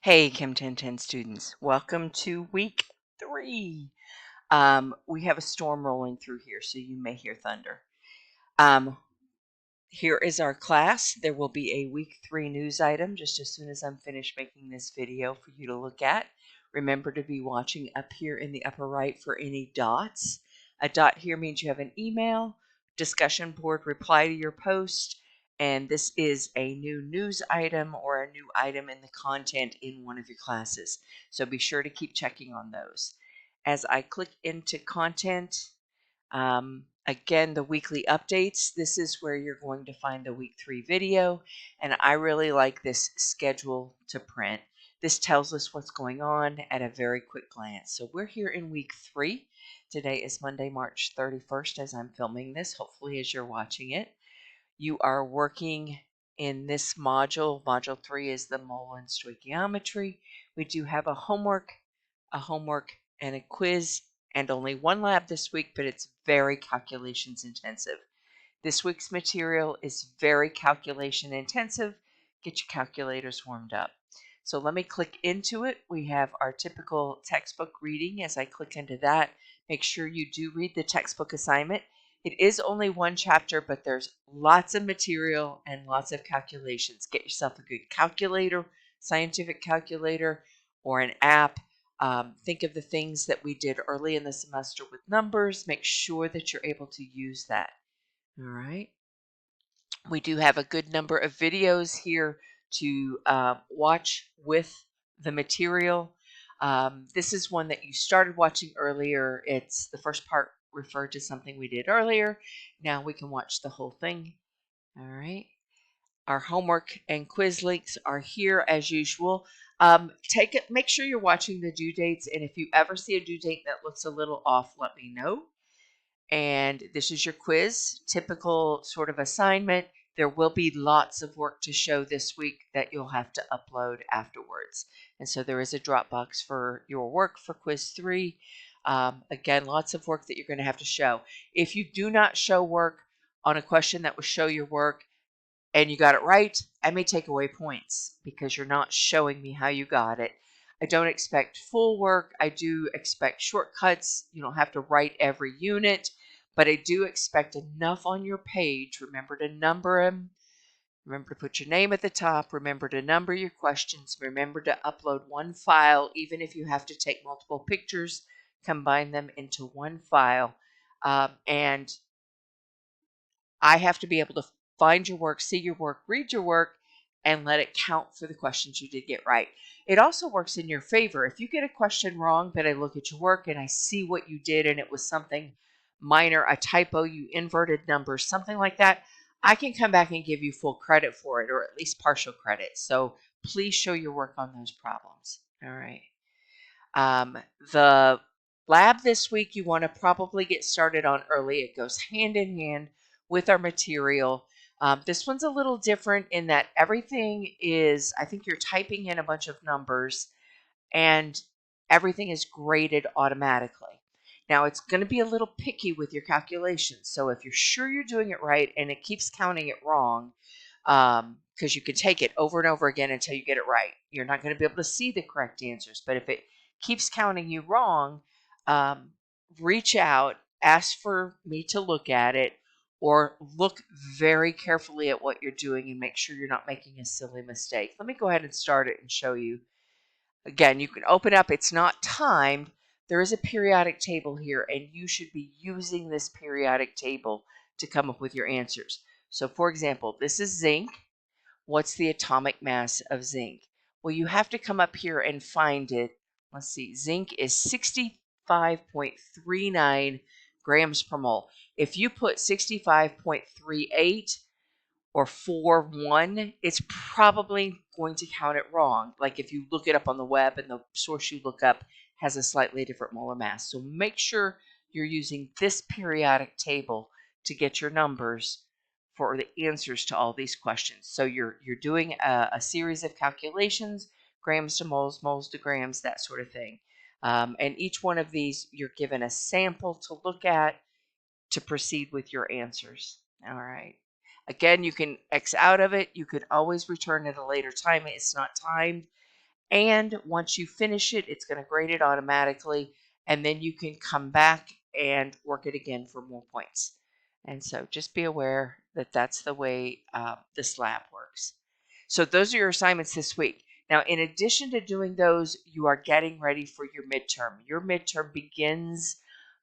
Hey, Chem 1010 students, welcome to week 3. We have a storm rolling through here, so you may hear thunder. Here is our class. There will be a week 3 news item just as soon as I'm finished making this video for you to look at. Remember to be watching up here in the upper right for any dots. A dot here means you have an email, discussion board, reply to your post, and this is a new news item or a new item in the content in one of your classes. So be sure to keep checking on those. As I click into content, again, the weekly updates, this is where you're going to find the week 3 video, and I really like this schedule to print. This tells us what's going on at a very quick glance. So we're here in week 3. Today is Monday, March 31st as I'm filming this, hopefully as you're watching it. You are working in this module. Module 3 is the mole and stoichiometry. We do have a homework, and a quiz, and only one lab this week, but it's very calculations intensive. This week's material is very calculation intensive. Get your calculators warmed up. So let me click into it. We have our typical textbook reading. As I click into that, make sure you do read the textbook assignment. It is only one chapter, but there's lots of material and lots of calculations. Get yourself a good calculator, scientific calculator, or an app. Think of the things that we did early in the semester with numbers. Make sure that you're able to use that. All right. We do have a good number of videos here to watch with the material. This is one that you started watching earlier. It's the first part referred to something we did earlier. Now we can watch the whole thing. All right. Our homework and quiz links are here as usual. Make sure you're watching the due dates, and if you ever see a due date that looks a little off, let me know. And this is your quiz, typical sort of assignment. There will be lots of work to show this week that you'll have to upload afterwards. And so there is a Dropbox for your work for quiz 3. Again, lots of work that you're going to have to show. If you do not show work on a question that will show your work and you got it right, I may take away points because you're not showing me how you got it. I don't expect full work. I do expect shortcuts. You don't have to write every unit, but I do expect enough on your page. Remember to number them. Remember to put your name at the top. Remember to number your questions. Remember to upload one file, even if you have to take multiple pictures, combine them into one file. And I have to be able to find your work, see your work, read your work, and let it count for the questions you did get right. It also works in your favor. If you get a question wrong, but I look at your work and I see what you did and it was something minor, a typo, you inverted numbers, something like that, I can come back and give you full credit for it, or at least partial credit. So please show your work on those problems. All right. The lab this week you want to probably get started on early. It goes hand in hand with our material. This one's a little different in that everything is, I think you're typing in a bunch of numbers and everything is graded automatically. Now it's going to be a little picky with your calculations. So if you're sure you're doing it right and it keeps counting it wrong, because you can take it over and over again until you get it right. You're not going to be able to see the correct answers. But if it keeps counting you wrong, reach out, ask for me to look at it, or look very carefully at what you're doing and make sure you're not making a silly mistake. Let me go ahead and start it and show you. Again, you can open up. It's not timed. There is a periodic table here, and you should be using this periodic table to come up with your answers. So, for example, this is zinc. What's the atomic mass of zinc? Well, you have to come up here and find it. Let's see. Zinc is 65.39 grams per mole. If you put 65.38 or 4-1, it's probably going to count it wrong. Like if you look it up on the web and the source you look up has a slightly different molar mass. So make sure you're using this periodic table to get your numbers for the answers to all these questions. So you're doing a series of calculations, grams to moles, moles to grams, that sort of thing. And each one of these, you're given a sample to look at to proceed with your answers. All right. Again, you can X out of it. You could always return at a later time. It's not timed. And once you finish it, it's going to grade it automatically. And then you can come back and work it again for more points. And so just be aware that that's the way this lab works. So those are your assignments this week. Now, in addition to doing those, you are getting ready for your midterm. Your midterm begins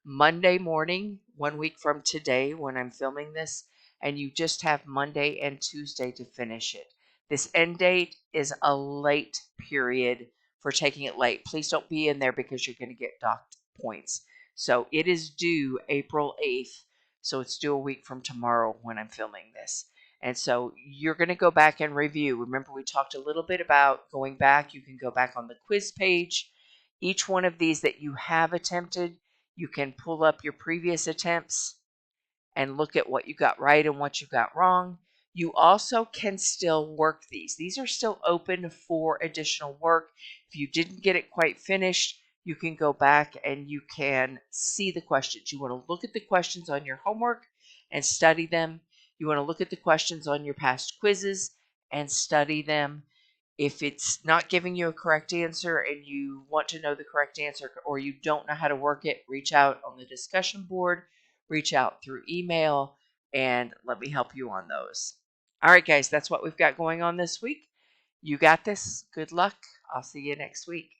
Monday morning, 1 week from today when I'm filming this, and you just have Monday and Tuesday to finish it. This end date is a late period for taking it late. Please don't be in there because you're going to get docked points. So it is due April 8th. So it's due a week from tomorrow when I'm filming this. And so you're going to go back and review. Remember, we talked a little bit about going back. You can go back on the quiz page. Each one of these that you have attempted, you can pull up your previous attempts and look at what you got right and what you got wrong. You also can still work these. These are still open for additional work. If you didn't get it quite finished, you can go back and you can see the questions. You want to look at the questions on your homework and study them. You want to look at the questions on your past quizzes and study them. If it's not giving you a correct answer and you want to know the correct answer or you don't know how to work it, reach out on the discussion board, reach out through email, and let me help you on those. All right, guys, that's what we've got going on this week. You got this. Good luck. I'll see you next week.